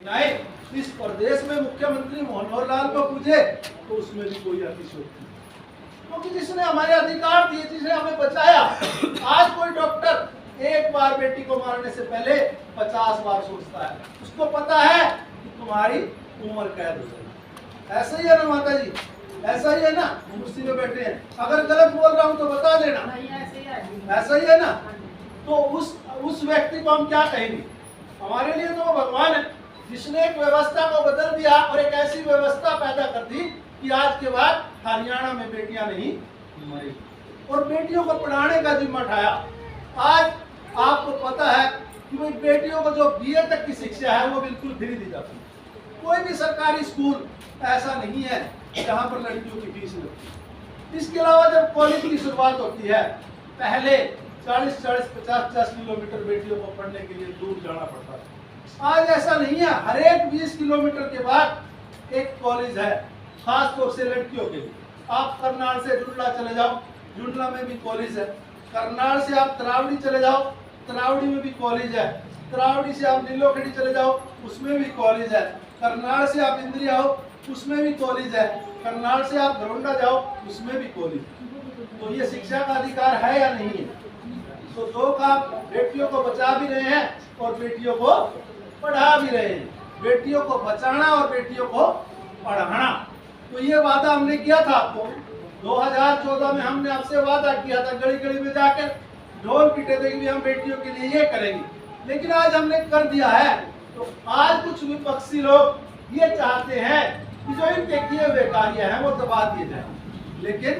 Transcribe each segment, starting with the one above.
नहीं, इस प्रदेश में मुख्यमंत्री मनोहर लाल को पूछे तो उसमें भी कोई अतिशयोक्ति नहीं, क्योंकि जिसने हमारे अधिकार दिए, जिसने हमें बचाया। आज कोई डॉक्टर एक बार बेटी को मारने से पहले 50 बार सोचता है, उसको पता है कि तुम्हारी उम्र कैद हो जाएगी। ऐसा ही है ना माता जी, ऐसा ही है ना, कुर्सी में बैठे हैं, अगर गलत बोल रहा हूँ तो बता देना, ऐसा ही है ना। तो उस व्यक्ति को हम क्या कहेंगे? हमारे लिए तो वो भगवान है, जिसने एक व्यवस्था को बदल दिया और एक ऐसी व्यवस्था पैदा कर दी कि आज के बाद हरियाणा में बेटियां नहीं मरेगी, और बेटियों को पढ़ाने का जिम्मा उठाया। आज आपको पता है कि भाई बेटियों को जो बीए तक की शिक्षा है वो बिल्कुल फ्री दी जाती है। कोई भी सरकारी स्कूल ऐसा नहीं है जहाँ पर लड़कियों की फीस लगती है। इसके अलावा जब कॉलेज की शुरुआत होती है, पहले 40-40, 50-50 किलोमीटर बेटियों को पढ़ने के लिए दूर जाना पड़ता था। आज ऐसा नहीं है, हर एक 20 किलोमीटर के बाद एक कॉलेज है, खास तौर से लड़कियों के लिए। आप करनाल से जुड़ला चले जाओ, जुड़ला में भी कॉलेज है। करनाल से आप तरावड़ी चले जाओ, तरावड़ी में भी कॉलेज है। तरावड़ी से आप नीलोखेड़ी चले जाओ, उसमें भी कॉलेज है। करनाल से आप इंद्री आओ, उसमें भी कॉलेज है। करनाल से आप घरोंडा जाओ, उसमें भी कॉलेज। तो ये शिक्षा का अधिकार है या नहीं है? तो दो काम, बेटियों को बचा भी रहे हैं और बेटियों को पढ़ा भी रहे हैं। बेटियों को बचाना और बेटियों को पढ़ाना, तो ये वादा हमने किया था आपको। 2014 में हमने आपसे वादा किया था, गली गली में जाकर ढोल पीटे थे कि हम बेटियों के लिए ये करेंगे, लेकिन आज हमने कर दिया है। तो आज कुछ विपक्षी लोग ये चाहते हैं कि जो इनके किए हुए कार्य हैं वो दबा दिए जाए। लेकिन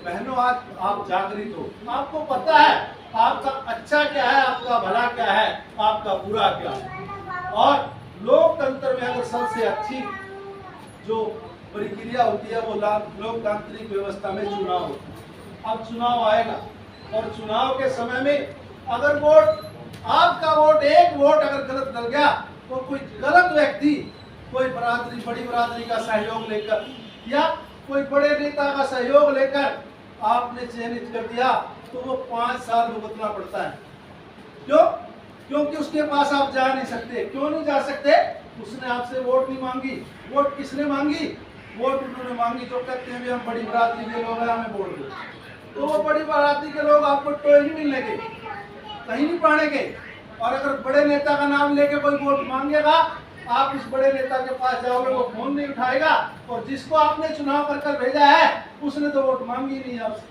बहनों, आज आप जागृत हो, आपको पता है आपका अच्छा क्या है, आपका भला क्या है, आपका बुरा क्या है। और लोकतंत्र में अगर सबसे अच्छी जो प्रक्रिया होती है वो लोकतांत्रिक व्यवस्था में चुनाव होता है। अब चुनाव आएगा और चुनाव के समय में अगर वोट, आपका वोट, एक वोट अगर गलत डल गया और कोई गलत व्यक्ति, कोई बरादरी, बड़ी बरादरी का सहयोग लेकर या कोई बड़े नेता का सहयोग लेकर आपने चयनित कर दिया, तो वो 5 साल भुगतना पड़ता है। क्यों? क्योंकि उसके पास आप जा नहीं सकते। क्यों नहीं जा सकते? उसने आपसे वोट नहीं मांगी। वोट किसने मांगी? वोट उन्होंने मांगी जो कहते हैं हम बड़ी बरादरी के लोग हैं, हमें वोट दो। तो वो बड़ी बरादरी के लोग आपको टोए नहीं मिलने के, कहीं नहीं पाएंगे। और अगर बड़े नेता का नाम लेके कोई वोट मांगेगा, आप उस बड़े नेता के पास जाओगे, वो फोन नहीं उठाएगा, और जिसको आपने चुनाव कर भेजा है उसने तो वोट मांगी नहीं आपसे।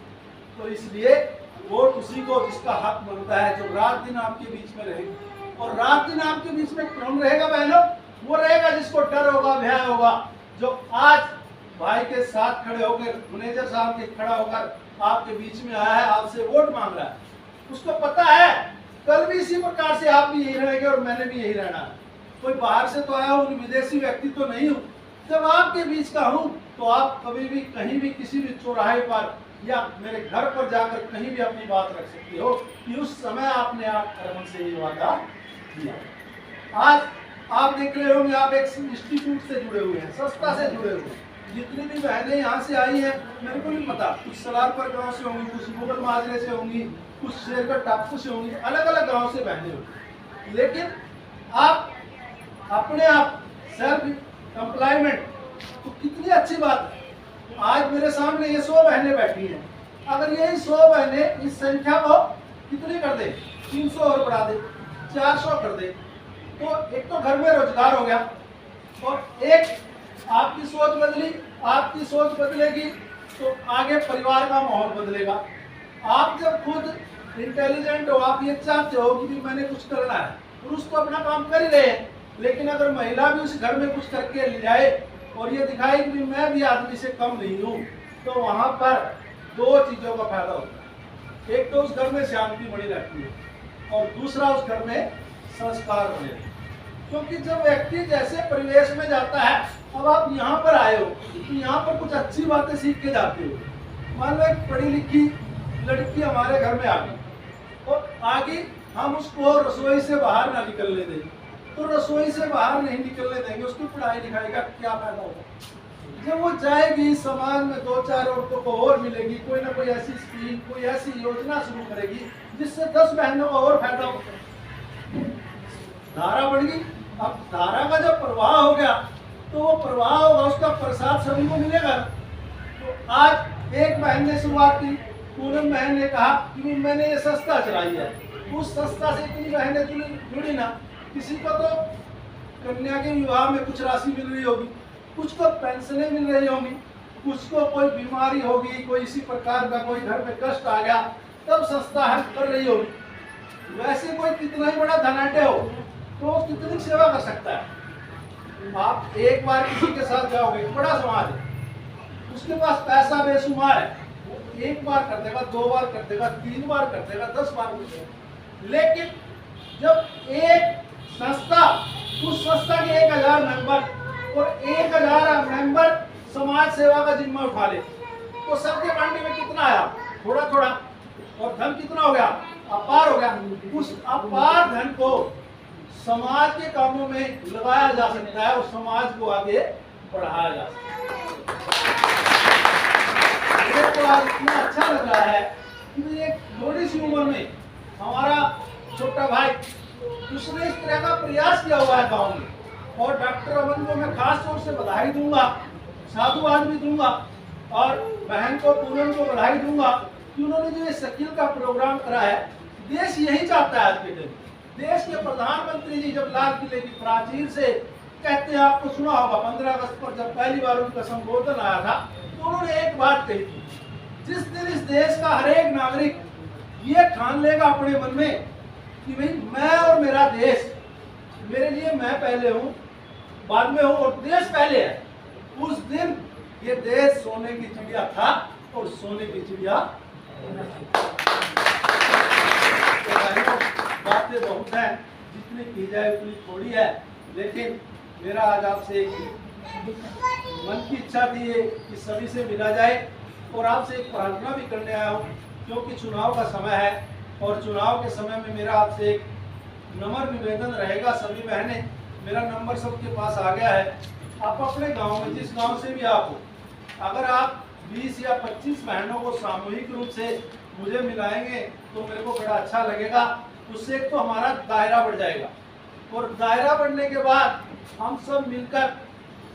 तो इसलिए वोट उसी को जिसका हक बनता है, जो रात दिन आपके बीच में रहेगा। और रात दिन आपके बीच में कौन रहेगा बहनों? वो रहेगा जिसको डर होगा, भय होगा, जो आज भाई के साथ खड़े होकर, मैनेजर साहब के खड़ा होकर आपके बीच में आया है, आपसे वोट मांग रहा है। उसको पता है कल भी इसी प्रकार से आप भी यही रहेंगे और मैंने भी यही रहना है। कोई बाहर से तो आया हूँ, विदेशी व्यक्ति तो नहीं हूँ। जब आपके बीच का हूँ तो आप कभी भी, कहीं भी, किसी भी चौराहे पर या मेरे घर पर जाकर कहीं भी अपनी बात रख सकते हो कि उस समय आपने कर्म से ये वादा किया। आज आप देख रहे होंगे, आप एक इंस्टीट्यूट से जुड़े हुए हैं, संस्था से जुड़े हुए हैं। जितनी भी बहनें यहाँ से आई हैं, मेरे को नहीं पता, कुछ सलारपुर गांव से होंगी, कुछ मुगल माजरे से होंगी, कुछ शेरगढ़ टापू से होंगी, अलग अलग गांव से बहनें होंगी। लेकिन आप अपने आप सेल्फ एम्प्लॉयमेंट, तो कितनी अच्छी बात है। आज मेरे सामने ये 100 बहनें बैठी हैं, अगर यही 100 बहनें इस संख्या को कितनी कर दे, 300 और बढ़ा दे, 400 कर दे, तो एक तो घर में रोजगार हो गया, और एक आपकी सोच बदली, आपकी सोच बदलेगी तो आगे परिवार का माहौल बदलेगा। आप जब खुद इंटेलिजेंट हो, आप ये चाहते हो कि मैंने कुछ करना है, पुरुष तो अपना काम कर ही रहे हैं, लेकिन अगर महिला भी उस घर में कुछ करके ले जाए और ये दिखाए कि मैं भी आदमी से कम नहीं हूँ, तो वहाँ पर 2 चीज़ों का फायदा होता है। एक तो उस घर में शांति बनी रहती है, और दूसरा उस घर में संस्कार बने। क्योंकि जब व्यक्ति जैसे परिवेश में जाता है, अब आप यहाँ पर आए हो तो यहाँ पर कुछ अच्छी बातें सीख के जाते हो। मान लो एक पढ़ी लिखी लड़की हमारे घर में आ गई और आगे हम उसको रसोई से बाहर ना निकलने दें, तो रसोई से बाहर नहीं निकलने देंगे, उसकी पढ़ाई लिखाई का क्या फायदा होगा? जब वो जाएगी, समाज में 2-4 औरतों को और मिलेगी, कोई ना कोई ऐसी स्कीम, कोई ऐसी योजना शुरू करेगी जिससे 10 बहनों को और फायदा होगा। धारा बढ़ गई, अब धारा का जब प्रवाह हो गया तो वो प्रवाह होगा, उसका प्रसाद सभी को मिलेगा। तो आज एक बहन ने शुरुआत की, पूनम बहन ने कहा कि मैंने ये संस्था चलाई है। उस संस्था से इतनी बहनें जुड़ी ना, किसी को तो कन्या के विवाह में कुछ राशि मिल रही होगी, कुछ को पेंशनें मिल रही होंगी, कुछ को कोई बीमारी होगी, कोई इसी प्रकार का कोई घर में कष्ट आ गया तब संस्था हेल्प कर रही होगी। वैसे कोई कितना ही बड़ा धनाढ्य हो तो कितनी सेवा कर सकता है। आप एक बार किसी के साथ जाओगे, बड़ा समाज है, उसके पास पैसा बेशुमार है, एक बार कर देगा, 2 बार कर देगा, 3 बार कर देगा, 10 बार कर देगा। लेकिन जब एक संस्था, उस संस्था के 1000 मेंबर और 1000 मेंबर समाज सेवा का जिम्मा उठा ले तो सबके बांटे में कितना आया? थोड़ा थोड़ा। और धन कितना हो गया? अपार हो गया। उस अपार धन को समाज के कामों में लगाया जा सकता है और समाज को आगे बढ़ाया जा सकता है। मुझे तो आज इतना अच्छा लग रहा है कि एक थोड़ी सी उम्र में हमारा छोटा भाई उसने इस तरह का प्रयास किया हुआ है गाँव में, और डॉक्टर अमन को मैं खास तौर से बधाई दूंगा, साधुवाद भी दूंगा, और बहन को पूनम को बधाई दूंगा कि उन्होंने जो ये शकील का प्रोग्राम करा है। देश यही चाहता है आज के दिन। देश के प्रधानमंत्री जी जब लाल किले की प्राचीर से कहते हैं, आपको सुना होगा 15 अगस्त पर जब पहली बार उनका संबोधन आया था तो उन्होंने एक बात कही थी, जिस दिन इस देश का हर एक नागरिक ये ठान लेगा अपने मन में कि भाई मैं और मेरा देश, मेरे लिए मैं पहले हूँ, बाद में हूँ और देश पहले है, उस दिन ये देश सोने की चिड़िया था और सोने की चिड़िया बातें बहुत हैं, जितनी की जाए उतनी थोड़ी है। लेकिन मेरा आज आपसे मन की इच्छा थी कि सभी से मिला जाए और आपसे एक प्रार्थना भी करने आया हूँ, क्योंकि चुनाव का समय है और चुनाव के समय में मेरा आपसे एक नम्र निवेदन रहेगा। सभी बहनें, मेरा नंबर सबके पास आ गया है, आप अपने गांव में जिस गांव से भी आप हो, अगर आप 20 या 25 बहनों को सामूहिक रूप से मुझे मिलाएंगे तो मेरे को बड़ा अच्छा लगेगा। उससे एक तो हमारा दायरा बढ़ जाएगा और दायरा बढ़ने के बाद हम सब मिलकर,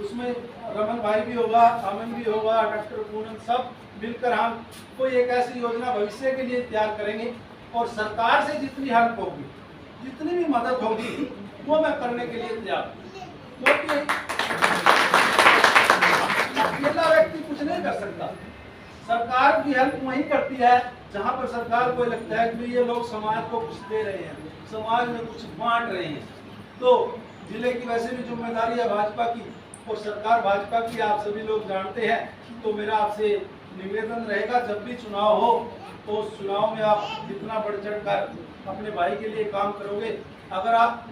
उसमें रमन भाई भी होगा, अमन भी होगा, डॉक्टर पूनम, सब मिलकर हम कोई एक ऐसी योजना भविष्य के लिए तैयार करेंगे और सरकार से जितनी हेल्प होगी, जितनी भी मदद होगी वो मैं करने के लिए तैयार हूँ। क्योंकि अकेला व्यक्ति कुछ नहीं कर सकता। सरकार की हेल्प वही करती है जहाँ पर सरकार को लगता है कि ये लोग समाज को कुछ दे रहे हैं, समाज में कुछ बांट रहे हैं। तो जिले की वैसे भी जिम्मेदारी है भाजपा की और सरकार भाजपा की, आप सभी लोग जानते हैं। तो मेरा आपसे निवेदन रहेगा, जब भी चुनाव हो तो उस चुनाव में आप जितना बढ़ चढ़ कर अपने भाई के लिए काम करोगे। अगर आप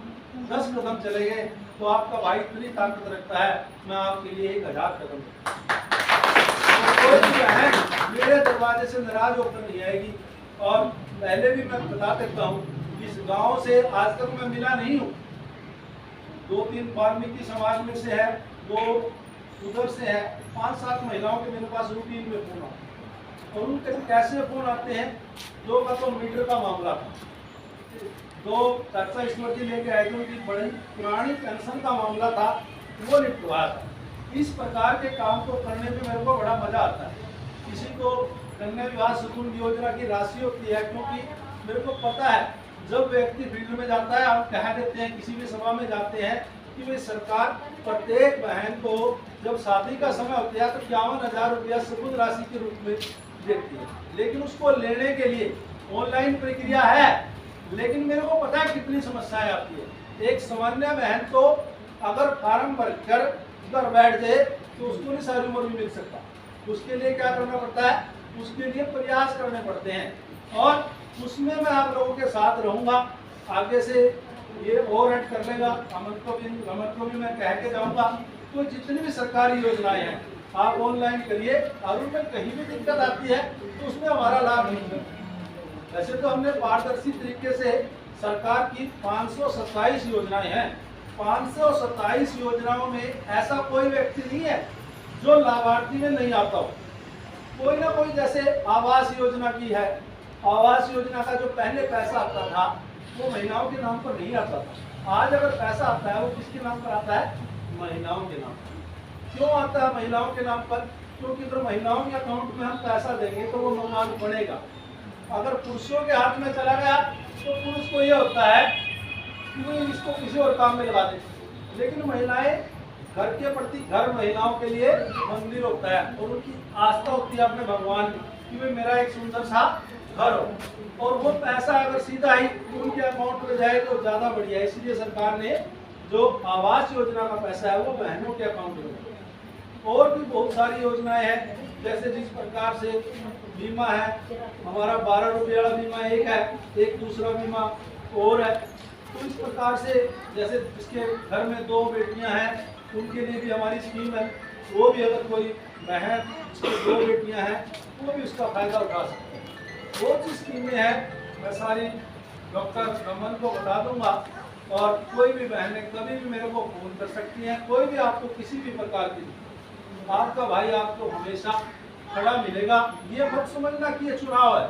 10 कदम चले गए तो आपका भाई इतनी ताकत रखता है, मैं आपके लिए 1000 कदम। कोई भी बहन मेरे दरवाजे से नाराज होकर नहीं आएगी। और पहले भी मैं बता देता हूँ, इस गांव से आज तक मैं मिला नहीं हूँ। 2-3 वाल्मीकि समाज में से है, 2 उधर से है, 5-7 महिलाओं के मेरे पास रूटीन में फोन आते, और उनके कैसे फोन आते हैं। 2 का तो मीटर का मामला था, 2 चाचा स्मृति लेके आए थे, उनकी बड़ी पुरानी पेंशन का मामला था, वो निपटवाया था। इस प्रकार के काम को करने में मेरे को बड़ा मजा आता है। किसी को कन्या विवाह सुकून योजना की राशि होती है, क्योंकि मेरे को पता है जब व्यक्ति फील्ड में जाता है, हम कह देते हैं किसी भी सभा में जाते हैं कि भाई सरकार प्रत्येक बहन को जब शादी का समय होता है तो 51,000 रुपया सुकून राशि के रूप में देती है, लेकिन उसको लेने के लिए ऑनलाइन प्रक्रिया है। लेकिन मेरे को पता है कितनी समस्याएं आती है। एक सामान्य बहन को अगर फार्म भरकर घर बैठ जाए तो उसको नहीं सारी उम्र भी मिल सकता। उसके लिए क्या करना पड़ता है, उसके लिए प्रयास करने पड़ते हैं, और उसमें मैं आप लोगों के साथ रहूंगा। आगे से ये और ऐड कर लेगा, रमन को भी मैं कह के जाऊंगा। तो जितनी भी सरकारी योजनाएं हैं आप ऑनलाइन करिए, और उनमें कहीं भी दिक्कत आती है तो उसमें हमारा लाभ नहीं है। वैसे तो हमने पारदर्शी तरीके से सरकार की 527 योजनाएं हैं। 527 योजनाओं में ऐसा कोई व्यक्ति नहीं है जो लाभार्थी में नहीं आता हो। कोई ना कोई, जैसे आवास योजना की है, आवास योजना का जो पहले पैसा आता था वो महिलाओं के नाम पर नहीं आता था। आज अगर पैसा आता है वो किसके नाम पर आता है? महिलाओं के नाम पर। क्यों आता है महिलाओं के नाम पर? क्योंकि अगर महिलाओं के अकाउंट में हम पैसा देंगे तो वो मकान बनेगा। अगर पुरुषों के हाथ में चला गया तो पुरुष को ये होता है कि वो इसको किसी और काम में लगा दे। लेकिन महिलाएं घर के प्रति, घर महिलाओं के लिए मंदिर होता है और उनकी आस्था होती है अपने भगवान की कि भाई मेरा एक सुंदर सा घर हो। और वो पैसा अगर सीधा ही उनके अकाउंट में जाए तो ज़्यादा बढ़िया है। इसलिए सरकार ने जो आवास योजना का पैसा है वो बहनों के अकाउंट में। और भी बहुत सारी योजनाएं हैं, जैसे जिस प्रकार से बीमा है हमारा 12 रुपये वाला बीमा एक है, एक दूसरा बीमा और है। तो इस प्रकार से जैसे जिसके घर में 2 बेटियां हैं उनके लिए भी हमारी स्कीम है। वो भी अगर कोई बहन जिसकी 2 बेटियां हैं वो भी उसका फायदा उठा सकते हैं। बहुत सी स्कीमें हैं, मैं सारी डॉक्टर रमन को बता दूंगा। और कोई भी बहनें कभी भी मेरे को फोन कर सकती हैं। कोई भी आपको किसी भी प्रकार की, आपका भाई आपको हमेशा खड़ा मिलेगा। ये मत समझना कि ये चुनाव है,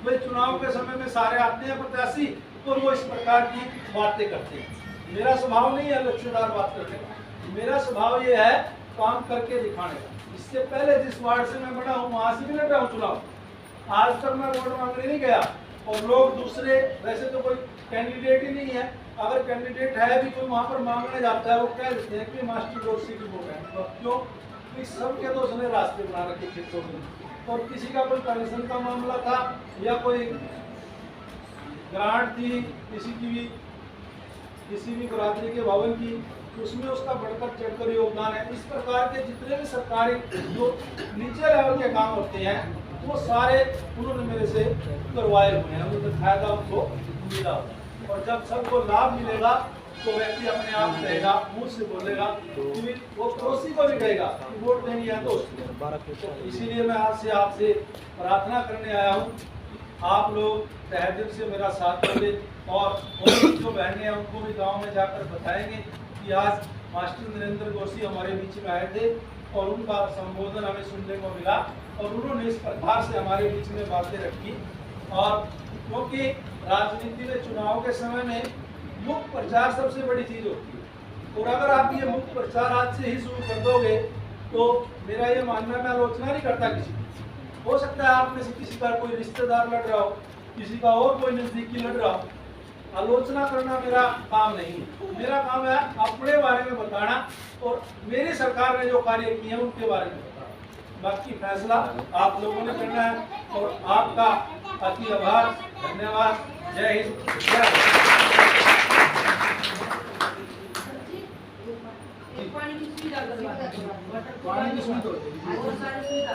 भाई चुनाव के समय में सारे आते हैं प्रत्याशी और वो इस प्रकार की बातें करते हैं। मेरा स्वभाव नहीं है लच्छेदार बात करने का, मेरा स्वभाव ये है काम करके दिखाने का। इससे पहले जिस वार्ड से मैं बना हूँ वहां से भी लड़ रहा हूँ चुनाव। आज तक मैं वोट मांगने नहीं गया और लोग दूसरे, वैसे तो कोई कैंडिडेट ही नहीं है, अगर कैंडिडेट है भी कोई वहाँ पर मांगने जाता है वो कह देते हैं कि मास्टर जोशी की वोट है। तो क्यों? सबके तो उसने रास्ते बना रखे खेतों में। और किसी का कोई पेंशन का मामला था या कोई ग्रांट थी किसी भी बरादरी के भवन की, उसमें उसका बढ़कर चढ़कर योगदान है। इस प्रकार के जितने भी सरकारी जो नीचे लेवल के काम होते हैं वो सारे उन्होंने मेरे से करवाए हुए हैं, उनका फायदा उनको मिला। और जब सबको लाभ मिलेगा तो व्यक्ति अपने आप कहेगा, मुंह से बोलेगा, वो पड़ोसी को भी कहेगा कि वोट देनी है तो उसको। इसीलिए मैं आज से आपसे प्रार्थना करने आया हूँ, आप लोग तहे दिल से मेरा साथ दें और जो बहनें हैं उनको भी गांव में जाकर बताएंगे कि आज मास्टर नरेंद्र गोशी हमारे बीच में आए थे और उनका संबोधन हमें सुनने को मिला और उन्होंने इस प्रकार से हमारे बीच में बातें रखी। और क्योंकि राजनीति में चुनाव के समय में मुक्त प्रचार सबसे बड़ी चीज होती है और अगर आप ये मुक्त प्रचार आज से ही शुरू कर दोगे तो मेरा ये मानना, मैं आलोचना नहीं करता किसी की, हो सकता है आप में से किसी का कोई रिश्तेदार लड़ रहा हो, किसी का और कोई नजदीकी लड़ रहा हो, आलोचना करना मेरा काम नहीं है। मेरा काम है अपने बारे में बताना और मेरी सरकार ने जो कार्य किए हैं उनके बारे में बताना। बाकी फैसला आप लोगों ने करना है। और आपका अति आभार, धन्यवाद। जय हिंद, जय भारत। पानी की सुविधा